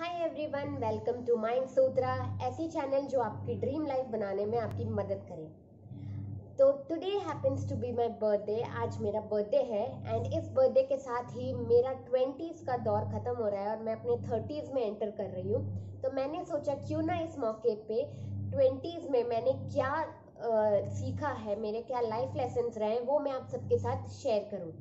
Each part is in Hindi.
Hi everyone, welcome to mind Sutra, ऐसी चैनल जो आपकी ड्रीम लाइफ बनाने में आपकी मदद करे। तो today happens to be my birthday. आज मेरा बर्थडे है एंड इस बर्थडे के साथ ही मेरा 20s का दौर खत्म हो रहा है और मैं अपने 30s में एंटर कर रही हूँ। तो मैंने सोचा क्यों ना इस मौके पे 20s में मैंने क्या सीखा है, मेरे क्या लाइफ लेसन्स रहे हैं, वो मैं आप सबके साथ शेयर करूँ।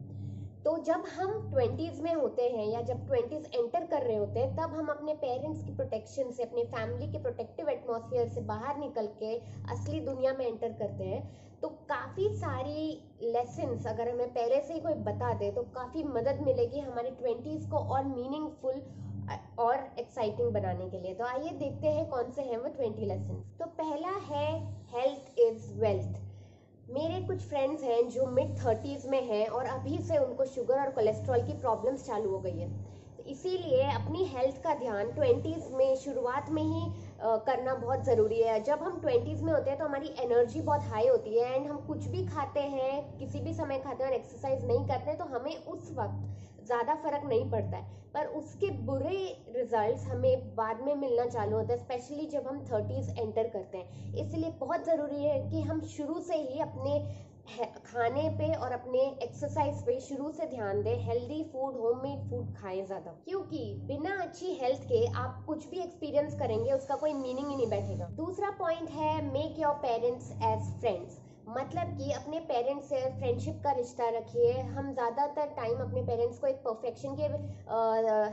तो जब हम 20s में होते हैं या जब 20s एंटर कर रहे होते हैं, तब हम अपने पेरेंट्स की प्रोटेक्शन से, अपने फैमिली के प्रोटेक्टिव एटमॉस्फेयर से बाहर निकल के असली दुनिया में एंटर करते हैं। तो काफ़ी सारी लेसन्स अगर हमें पहले से ही कोई बता दे तो काफ़ी मदद मिलेगी हमारे 20s को और मीनिंगफुल और एक्साइटिंग बनाने के लिए। तो आइए देखते हैं कौन से हैं वो 20 लेसन। तो पहला है हेल्थ इज वेल्थ। मेरे कुछ फ्रेंड्स हैं जो मिड 30s में हैं और अभी से उनको शुगर और कोलेस्ट्रॉल की प्रॉब्लम्स चालू हो गई है। तो इसीलिए अपनी हेल्थ का ध्यान 20s में शुरुआत में ही करना बहुत ज़रूरी है। जब हम 20s में होते हैं तो हमारी एनर्जी बहुत हाई होती है एंड हम कुछ भी खाते हैं, किसी भी समय खाते हैं और एक्सरसाइज नहीं करते हैं तो हमें उस वक्त ज़्यादा फर्क नहीं पड़ता है, पर उसके बुरे रिजल्ट्स हमें बाद में मिलना चालू होता है, स्पेशली जब हम 30s एंटर करते हैं। इसलिए बहुत ज़रूरी है कि हम शुरू से ही अपने खाने पे और अपने एक्सरसाइज पे शुरू से ध्यान दें। हेल्दी फूड, होममेड फूड खाएं ज़्यादा, क्योंकि बिना अच्छी हेल्थ के आप कुछ भी एक्सपीरियंस करेंगे उसका कोई मीनिंग ही नहीं बैठेगा। दूसरा पॉइंट है make your parents as friends. मतलब कि अपने पेरेंट्स से फ्रेंडशिप का रिश्ता रखिए। हम ज़्यादातर टाइम अपने पेरेंट्स को एक परफेक्शन के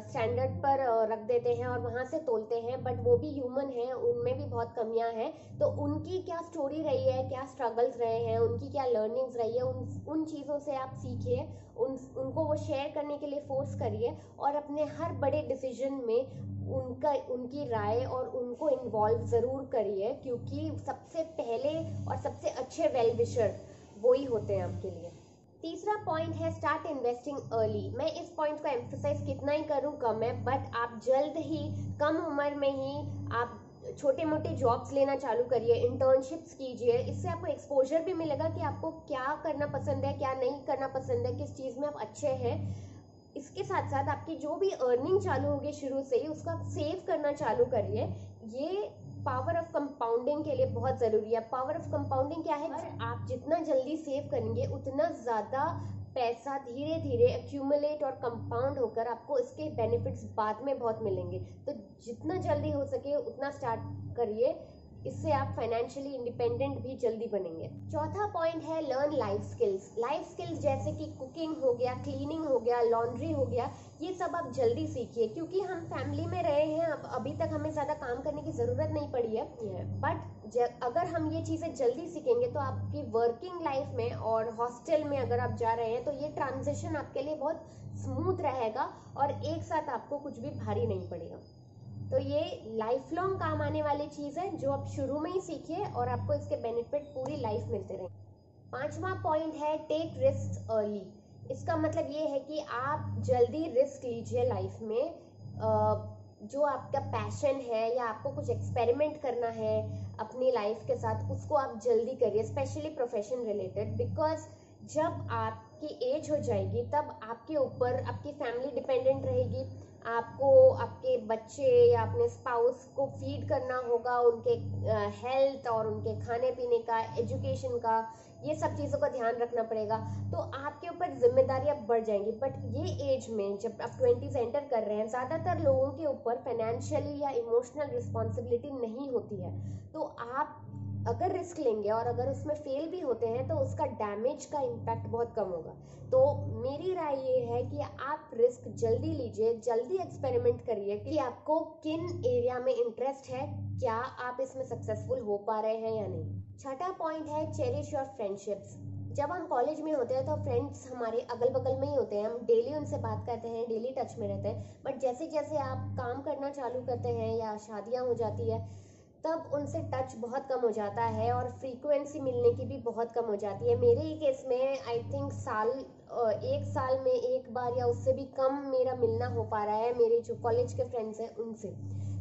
स्टैंडर्ड पर रख देते हैं और वहाँ से तोलते हैं, बट वो भी ह्यूमन है, उनमें भी बहुत कमियां हैं। तो उनकी क्या स्टोरी रही है, क्या स्ट्रगल्स रहे हैं, उनकी क्या लर्निंग्स रही है, उन चीज़ों से आप सीखिए, उनको वो शेयर करने के लिए फोर्स करिए और अपने हर बड़े डिसीजन में उनकी राय और उनको इन्वॉल्व ज़रूर करिए, क्योंकि सबसे पहले और सबसे अच्छे वेल विशर वो ही होते हैं आपके लिए। तीसरा पॉइंट है स्टार्ट इन्वेस्टिंग अर्ली। मैं इस पॉइंट को एम्फोसाइज कितना ही करूँ कम है, बट आप जल्द ही कम उम्र में ही आप छोटे मोटे जॉब्स लेना चालू करिए, इंटर्नशिप्स कीजिए। इससे आपको एक्सपोजर भी मिलेगा कि आपको क्या करना पसंद है, क्या नहीं करना पसंद है, किस चीज़ में आप अच्छे हैं। इसके साथ साथ आपकी जो भी अर्निंग चालू होगी शुरू से ही, उसको आप सेव करना चालू करिए। ये पावर ऑफ कंपाउंडिंग के लिए बहुत ज़रूरी है। पावर ऑफ कंपाउंडिंग क्या है? आप जितना जल्दी सेव करेंगे उतना ज़्यादा पैसा धीरे धीरे एक्यूमुलेट और कंपाउंड होकर आपको इसके बेनिफिट्स बाद में बहुत मिलेंगे। तो जितना जल्दी हो सके उतना स्टार्ट करिए, इससे आप फाइनेंशियली इंडिपेंडेंट भी जल्दी बनेंगे। चौथा पॉइंट है learn life skills. Life skills जैसे कि कुकिंग हो गया, क्लीनिंग हो गया, लॉन्ड्री हो गया, ये सब आप जल्दी सीखिए, क्योंकि हम फैमिली में रहे हैं, अभी तक हमें ज़्यादा काम करने की ज़रूरत नहीं पड़ी है। बट अगर हम ये चीज़ें जल्दी सीखेंगे तो आपकी वर्किंग लाइफ में और हॉस्टल में अगर आप जा रहे हैं तो ये ट्रांजिशन आपके लिए बहुत स्मूथ रहेगा और एक साथ आपको कुछ भी भारी नहीं पड़ेगा। तो ये लाइफ लॉन्ग काम आने वाली चीज़ है जो आप शुरू में ही सीखिए और आपको इसके बेनिफिट पूरी लाइफ मिलते रहें। पांचवा पॉइंट है टेक रिस्क अर्ली। इसका मतलब ये है कि आप जल्दी रिस्क लीजिए लाइफ में। जो आपका पैशन है या आपको कुछ एक्सपेरिमेंट करना है अपनी लाइफ के साथ, उसको आप जल्दी करिए, स्पेशली प्रोफेशन रिलेटेड। बिकॉज जब आपकी एज हो जाएगी तब आपके ऊपर आपकी फैमिली डिपेंडेंट रहेगी। आपको आपके बच्चे या अपने स्पाउस को फीड करना होगा, उनके हेल्थ और उनके खाने पीने का, एजुकेशन का, ये सब चीज़ों का ध्यान रखना पड़ेगा। तो आपके ऊपर जिम्मेदारियां बढ़ जाएंगी। बट ये एज में जब आप 20s एंटर कर रहे हैं, ज़्यादातर लोगों के ऊपर फाइनेंशियली या इमोशनल रिस्पॉन्सिबिलिटी नहीं होती है। तो आप अगर रिस्क लेंगे और अगर उसमें फेल भी होते हैं तो उसका डैमेज का इम्पैक्ट बहुत कम होगा। तो मेरी राय ये है कि आप रिस्क जल्दी लीजिए, जल्दी एक्सपेरिमेंट करिए कि आपको किन एरिया में इंटरेस्ट है, क्या आप इसमें सक्सेसफुल हो पा रहे हैं या नहीं। छठा पॉइंट है चेरिश योर फ्रेंडशिप्स। जब हम कॉलेज में होते हैं तो फ्रेंड्स हमारे अगल बगल में ही होते हैं, हम डेली उनसे बात करते हैं, डेली टच में रहते हैं। बट जैसे जैसे आप काम करना चालू करते हैं या शादियाँ हो जाती है तब उनसे टच बहुत कम हो जाता है और फ्रीक्वेंसी मिलने की भी बहुत कम हो जाती है। मेरे ही केस में आई थिंक साल एक साल में एक बार या उससे भी कम मेरा मिलना हो पा रहा है मेरे जो कॉलेज के फ्रेंड्स हैं उनसे।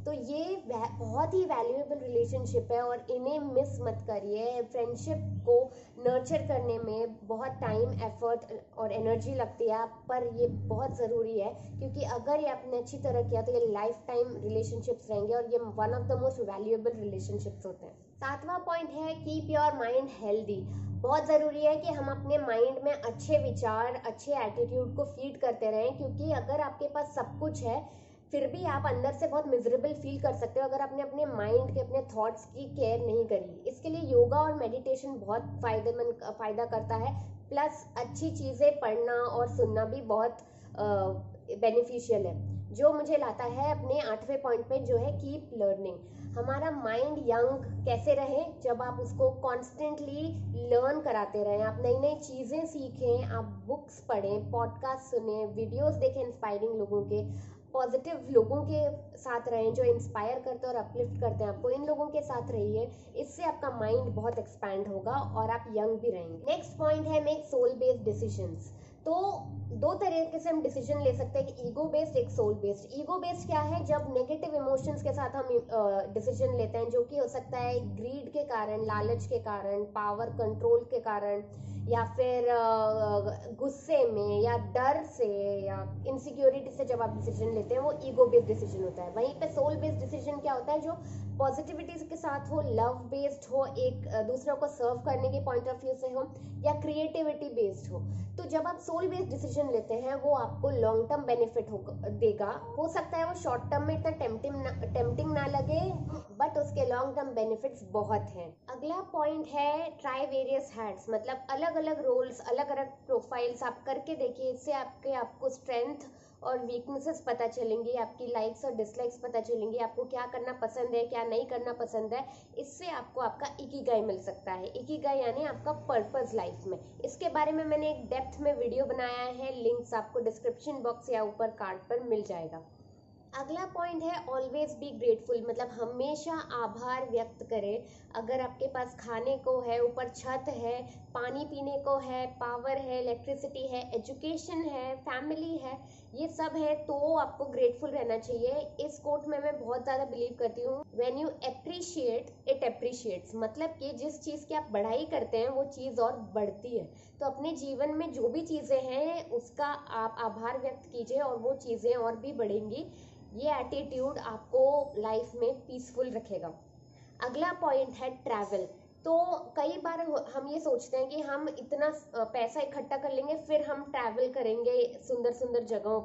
तो ये बहुत ही वैल्यूएबल रिलेशनशिप है और इन्हें मिस मत करिए। फ्रेंडशिप को नर्चर करने में बहुत टाइम, एफर्ट और एनर्जी लगती है, पर ये बहुत ज़रूरी है, क्योंकि अगर ये आपने अच्छी तरह किया तो ये लाइफ टाइम रिलेशनशिप्स रहेंगे और ये one of the most valuable relationships होते हैं। 7वां पॉइंट है कीप योर माइंड हेल्दी। बहुत ज़रूरी है कि हम अपने माइंड में अच्छे विचार, अच्छे एटीट्यूड को फीड करते रहें, क्योंकि अगर आपके पास सब कुछ है फिर भी आप अंदर से बहुत मिजरेबल फील कर सकते हो अगर आपने अपने माइंड के, अपने थॉट्स की केयर नहीं करी। इसके लिए योगा और मेडिटेशन बहुत फ़ायदा करता है, प्लस अच्छी चीज़ें पढ़ना और सुनना भी बहुत बेनिफिशियल है, जो मुझे लाता है अपने 8वें पॉइंट पे, जो है कीप लर्निंग। हमारा माइंड यंग कैसे रहे? जब आप उसको कॉन्स्टेंटली लर्न कराते रहें, आप नई नई चीज़ें सीखें, आप बुक्स पढ़ें, पॉडकास्ट सुने, वीडियोस देखें इंस्पायरिंग लोगों के, पॉजिटिव लोगों के साथ रहें जो इंस्पायर करते हैं और अपलिफ्ट करते हैं आपको, इन लोगों के साथ रहिए। इससे आपका माइंड बहुत एक्सपैंड होगा और आप यंग भी रहेंगे। नेक्स्ट पॉइंट है मेक सोल बेस्ड डिसीजंस। तो दो तरीके से हम डिसीजन ले सकते हैं, कि ईगो बेस्ड, एक सोल बेस्ड। ईगो बेस्ड क्या है? जब नेगेटिव इमोशंस के साथ हम डिसीजन लेते हैं, जो कि हो सकता है ग्रीड के कारण, लालच के कारण, पावर कंट्रोल के कारण, या फिर गुस्से में या डर से या इनसिक्योरिटी से जब आप डिसीजन लेते हैं, वो ईगो बेस्ड डिसीजन होता है। वहीं पे सोल बेस्ड डिसीजन क्या होता है? जो पॉजिटिविटी के साथ हो, लव बेस्ड हो, एक दूसरों को सर्व करने के पॉइंट ऑफ व्यू से हो, या क्रिएटिविटी बेस्ड हो। तो जब आप सोल बेस्ड डिसीजन लेते हैं वो आपको लॉन्ग टर्म बेनिफिट देगा। हो सकता है वो शॉर्ट टर्म में इतना टेम्पटिंग ना लगे, बट उसके लॉन्ग टर्म बेनिफिट्स बहुत हैं। अगला पॉइंट है ट्राई वेरियस हैट्स, मतलब अलग अलग रोल्स, अलग अलग प्रोफाइल्स आप करके देखिए। इससे आपको स्ट्रेंथ और वीकनेसेस पता चलेंगी, आपकी लाइक्स और डिसलाइक्स पता चलेंगी, आपको क्या करना पसंद है, क्या नहीं करना पसंद है। इससे आपको आपका इकिगाई मिल सकता है। इकिगाई यानी आपका पर्पस लाइफ में। इसके बारे में मैंने एक डेप्थ में वीडियो बनाया है, लिंक्स आपको डिस्क्रिप्शन बॉक्स या ऊपर कार्ड पर मिल जाएगा। अगला पॉइंट है ऑलवेज बी ग्रेटफुल, मतलब हमेशा आभार व्यक्त करें। अगर आपके पास खाने को है, ऊपर छत है, पानी पीने को है, पावर है, इलेक्ट्रिसिटी है, एजुकेशन है, फैमिली है, ये सब है, तो आपको ग्रेटफुल रहना चाहिए। इस कोट में मैं बहुत ज़्यादा बिलीव करती हूँ, when you appreciate it appreciates, मतलब कि जिस चीज़ की आप बढ़ाई करते हैं वो चीज़ और बढ़ती है। तो अपने जीवन में जो भी चीज़ें हैं उसका आप आभार व्यक्त कीजिए और वो चीज़ें और भी बढ़ेंगी। ये एटीट्यूड आपको लाइफ में पीसफुल रखेगा। अगला पॉइंट है ट्रैवल। तो कई बार हम ये सोचते हैं कि हम इतना पैसा इकट्ठा कर लेंगे फिर हम ट्रैवल करेंगे सुंदर सुंदर जगहों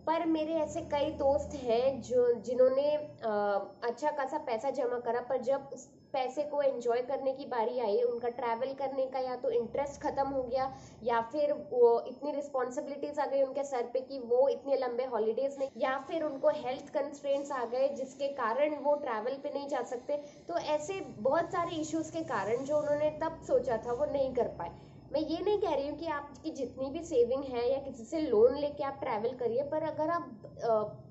पर मेरे ऐसे कई दोस्त हैं जिन्होंने अच्छा खासा पैसा जमा करा, पर जब उस पैसे को एंजॉय करने की बारी आई, उनका ट्रैवल करने का या तो इंटरेस्ट खत्म हो गया, या फिर वो इतनी रिस्पॉन्सिबिलिटीज आ गई उनके सर पे कि वो इतने लंबे हॉलीडेज नहीं, या फिर उनको हेल्थ कंस्ट्रेंट्स आ गए जिसके कारण वो ट्रैवल पे नहीं जा सकते। तो ऐसे बहुत सारे इश्यूज के कारण जो उन्होंने तब सोचा था वो नहीं कर पाए। मैं ये नहीं कह रही हूँ कि आपकी जितनी भी सेविंग है या किसी से लोन लेके आप ट्रैवल करिए, पर अगर आप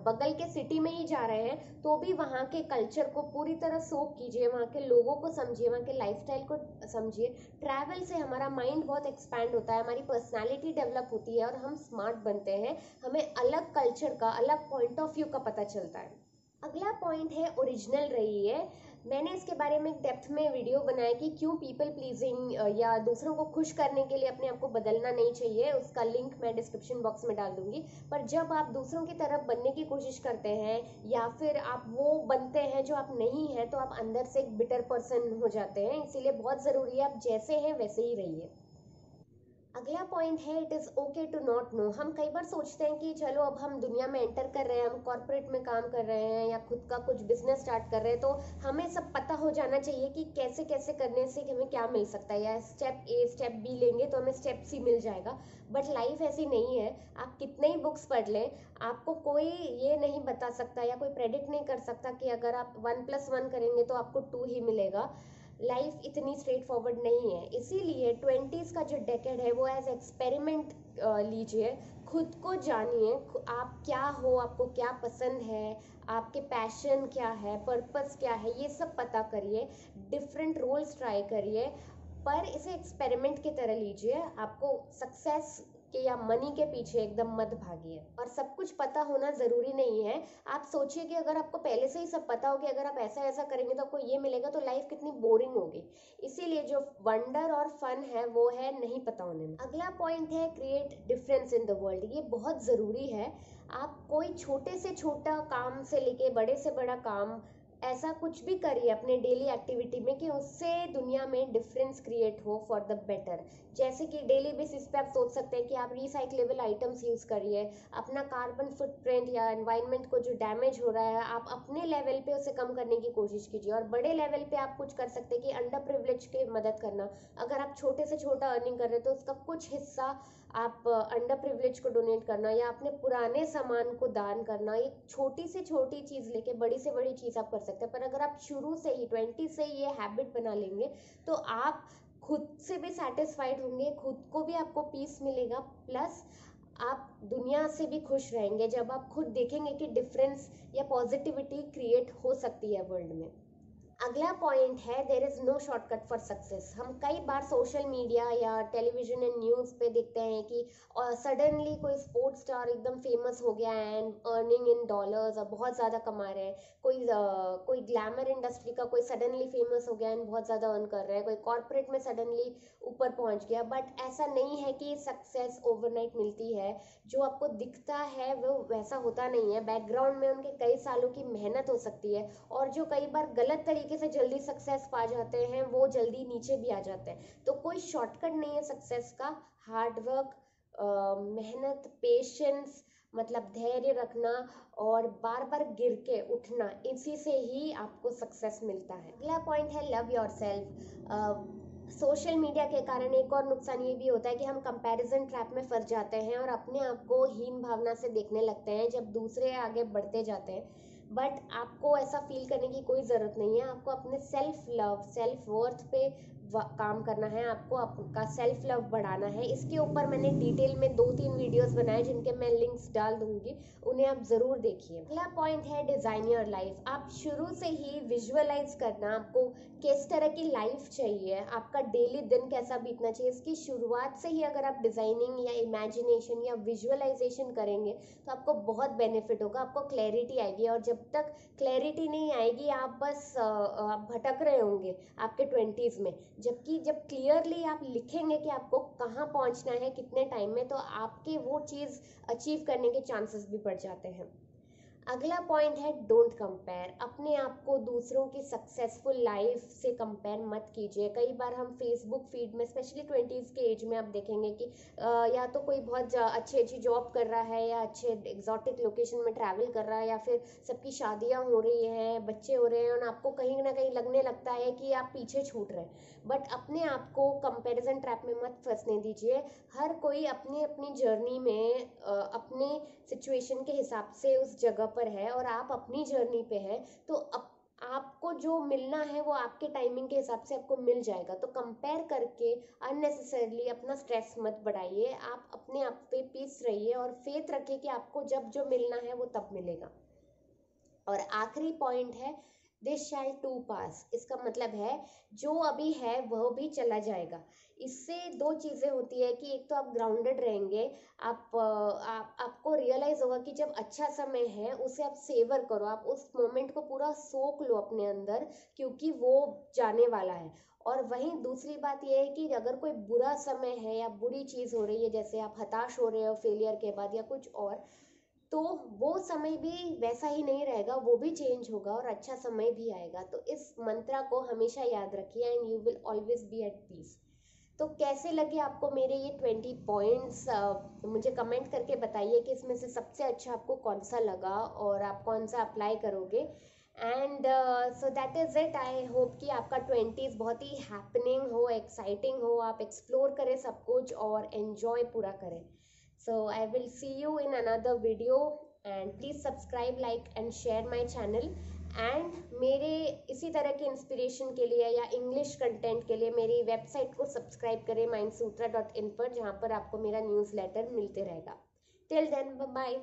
बगल के सिटी में ही जा रहे हैं तो भी वहाँ के कल्चर को पूरी तरह सोक कीजिए, वहाँ के लोगों को समझिए, वहाँ के लाइफस्टाइल को समझिए। ट्रैवल से हमारा माइंड बहुत एक्सपैंड होता है, हमारी पर्सनालिटी डेवलप होती है और हम स्मार्ट बनते हैं, हमें अलग कल्चर का, अलग पॉइंट ऑफ व्यू का पता चलता है। अगला पॉइंट है ओरिजिनल रहिए। मैंने इसके बारे में एक डेप्थ में वीडियो बनाया कि क्यों पीपल प्लीजिंग या दूसरों को खुश करने के लिए अपने आप को बदलना नहीं चाहिए। उसका लिंक मैं डिस्क्रिप्शन बॉक्स में डाल दूंगी। पर जब आप दूसरों की तरफ बनने की कोशिश करते हैं या फिर आप वो बनते हैं जो आप नहीं हैं, तो आप अंदर से एक बिटर पर्सन हो जाते हैं। इसीलिए बहुत ज़रूरी है आप जैसे हैं वैसे ही रहिए। अगला पॉइंट है it is okay to not know. हम कई बार सोचते हैं कि चलो अब हम दुनिया में एंटर कर रहे हैं, हम कॉर्पोरेट में काम कर रहे हैं या खुद का कुछ बिजनेस स्टार्ट कर रहे हैं, तो हमें सब पता हो जाना चाहिए कि कैसे कैसे करने से हमें क्या मिल सकता है, या स्टेप ए स्टेप बी लेंगे तो हमें स्टेप सी मिल जाएगा। बट लाइफ ऐसी नहीं है। आप कितने ही बुक्स पढ़ लें, आपको कोई ये नहीं बता सकता या कोई प्रेडिक्ट नहीं कर सकता कि अगर आप 1+1 करेंगे तो आपको 2 ही मिलेगा। लाइफ इतनी स्ट्रेट फॉरवर्ड नहीं है। इसीलिए 20s का जो डेकेड है वो एज एक्सपेरिमेंट लीजिए, खुद को जानिए, आप क्या हो, आपको क्या पसंद है, आपके पैशन क्या है, पर्पस क्या है, ये सब पता करिए, डिफरेंट रोल्स ट्राई करिए, पर इसे एक्सपेरिमेंट की तरह लीजिए। आपको सक्सेस के या मनी के पीछे एकदम मत भागिए। और सब कुछ पता होना ज़रूरी नहीं है। आप सोचिए कि अगर आपको पहले से ही सब पता हो कि अगर आप ऐसा ऐसा करेंगे तो आपको ये मिलेगा, तो लाइफ कितनी बोरिंग होगी। इसीलिए जो वंडर और फन है वो है नहीं पता होने में। अगला पॉइंट है create difference in the world. ये बहुत ज़रूरी है। आप कोई छोटे से छोटा काम से लेके बड़े से बड़ा काम, ऐसा कुछ भी करिए अपने डेली एक्टिविटी में कि उससे दुनिया में डिफरेंस क्रिएट हो फॉर द बेटर। जैसे कि डेली बेसिस पे आप सोच सकते हैं कि आप रिसाइक्लेबल आइटम्स यूज़ करिए। अपना कार्बन फुटप्रिंट या एनवायरनमेंट को जो डैमेज हो रहा है, आप अपने लेवल पे उसे कम करने की कोशिश कीजिए। और बड़े लेवल पे आप कुछ कर सकते हैं कि अंडर प्रिविलेज की मदद करना। अगर आप छोटे से छोटा अर्निंग कर रहे हैं तो उसका कुछ हिस्सा आप अंडर प्रिविलेज को डोनेट करना या अपने पुराने सामान को दान करना। एक छोटी से छोटी चीज़ लेके बड़ी से बड़ी चीज़ आप कर सकते हैं। पर अगर आप शुरू से ही 20 से ही ये हैबिट बना लेंगे तो आप खुद से भी सेटिस्फाइड होंगे, खुद को भी आपको पीस मिलेगा, प्लस आप दुनिया से भी खुश रहेंगे जब आप खुद देखेंगे कि डिफरेंस या पॉजिटिविटी क्रिएट हो सकती है वर्ल्ड में। अगला पॉइंट है there is no shortcut for success. हम कई बार सोशल मीडिया या टेलीविजन एंड न्यूज़ पे देखते हैं कि सडनली कोई स्पोर्ट्स स्टार एकदम फेमस हो गया है एंड अर्निंग इन डॉलर्स और बहुत ज़्यादा कमा रहे हैं। कोई ग्लैमर इंडस्ट्री का कोई सडनली फेमस हो गया एंड बहुत ज़्यादा अर्न कर रहा है। कोई कॉर्पोरेट में सडनली ऊपर पहुंच गया। बट ऐसा नहीं है कि सक्सेस ओवरनाइट मिलती है। जो आपको दिखता है वो वैसा होता नहीं है। बैकग्राउंड में उनके कई सालों की मेहनत हो सकती है। और जो कई बार गलत तरीके से जल्दी सक्सेस पा जाते हैं वो जल्दी नीचे भी आ जाते हैं। तो कोई शॉर्टकट नहीं है सक्सेस का। हार्डवर्क, मेहनत, पेशेंस, मतलब धैर्य रखना और बार बार गिर के उठना, इसी से ही आपको सक्सेस मिलता है। अगला पॉइंट है लव योरसेल्फ। सोशल मीडिया के कारण एक और नुकसान ये भी होता है कि हम कंपैरिजन ट्रैप में फंस जाते हैं और अपने आप को हीन भावना से देखने लगते हैं जब दूसरे आगे बढ़ते जाते हैं। बट आपको ऐसा फील करने की कोई ज़रूरत नहीं है। आपको अपने सेल्फ लव, सेल्फ वर्थ पे काम करना है। आपको आपका सेल्फ लव बढ़ाना है। इसके ऊपर मैंने डिटेल में 2-3 वीडियोस बनाए जिनके मैं लिंक्स डाल दूंगी, उन्हें आप ज़रूर देखिए। अगला पॉइंट है डिज़ाइन योर लाइफ। आप शुरू से ही विजुअलाइज करना आपको किस तरह की लाइफ चाहिए, आपका डेली दिन कैसा बीतना चाहिए। इसकी शुरुआत से ही अगर आप डिज़ाइनिंग या इमेजिनेशन या विजुअलाइजेशन करेंगे तो आपको बहुत बेनिफिट होगा, आपको क्लैरिटी आएगी। और जब तक क्लैरिटी नहीं आएगी आप बस आप भटक रहे होंगे आपके 20s में। जबकि जब क्लियरली आप लिखेंगे कि आपको कहाँ पहुँचना है कितने टाइम में, तो आपके वो चीज़ अचीव करने के चांसेस भी बढ़ जाते हैं। अगला पॉइंट है डोंट कंपेयर। अपने आप को दूसरों की सक्सेसफुल लाइफ से कंपेयर मत कीजिए। कई बार हम फेसबुक फीड में स्पेशली 20s के एज में आप देखेंगे कि या तो कोई बहुत अच्छी अच्छी जॉब कर रहा है या अच्छे एग्जॉटिक लोकेशन में ट्रैवल कर रहा है या फिर सबकी शादियां हो रही हैं, बच्चे हो रहे हैं और आपको कहीं ना कहीं लगने लगता है कि आप पीछे छूट रहे हैं। बट अपने आप को कंपेरिजन ट्रैप में मत फंसने दीजिए। हर कोई अपनी अपनी जर्नी में अपने सिचुएशन के हिसाब से उस जगह पर है और आप अपनी जर्नी पे है। तो आपको जो मिलना है वो आपके टाइमिंग के हिसाब से आपको मिल जाएगा। तो कंपेयर करके अननेसेसरली अपना स्ट्रेस मत बढ़ाइए। आप अपने आप पे पीस रहिए और फेथ रखिए कि आपको जब जो मिलना है वो तब मिलेगा। और आखिरी पॉइंट है दिस शैल टू पास। इसका मतलब है जो अभी है वह भी चला जाएगा। इससे दो चीज़ें होती है कि एक तो आप ग्राउंडेड रहेंगे, आपको रियलाइज होगा कि जब अच्छा समय है उसे आप सेवर करो, आप उस मोमेंट को पूरा सोख लो अपने अंदर, क्योंकि वो जाने वाला है। और वहीं दूसरी बात यह है कि अगर कोई बुरा समय है या बुरी चीज़ हो रही है, जैसे आप हताश हो रहे हो फेलियर के बाद या कुछ और, तो वो समय भी वैसा ही नहीं रहेगा, वो भी चेंज होगा और अच्छा समय भी आएगा। तो इस मंत्रा को हमेशा याद रखिए and you will always be at peace. तो कैसे लगे आपको मेरे ये 20 पॉइंट्स, मुझे कमेंट करके बताइए कि इसमें से सबसे अच्छा आपको कौन सा लगा और आप कौन सा अप्लाई करोगे। And so that is it. I hope कि आपका 20s बहुत ही हैपनिंग हो, एक्साइटिंग हो, आप एक्सप्लोर करें सब कुछ और एन्जॉय पूरा करें। So I will see you in another video and please subscribe, like and share my channel। and मेरे इसी तरह के इंस्पिरेशन के लिए या इंग्लिश कंटेंट के लिए मेरी वेबसाइट को सब्सक्राइब करें mindsutra.in पर, जहाँ पर आपको मेरा न्यूज़लेटर मिलते रहेगा। Till then bye bye.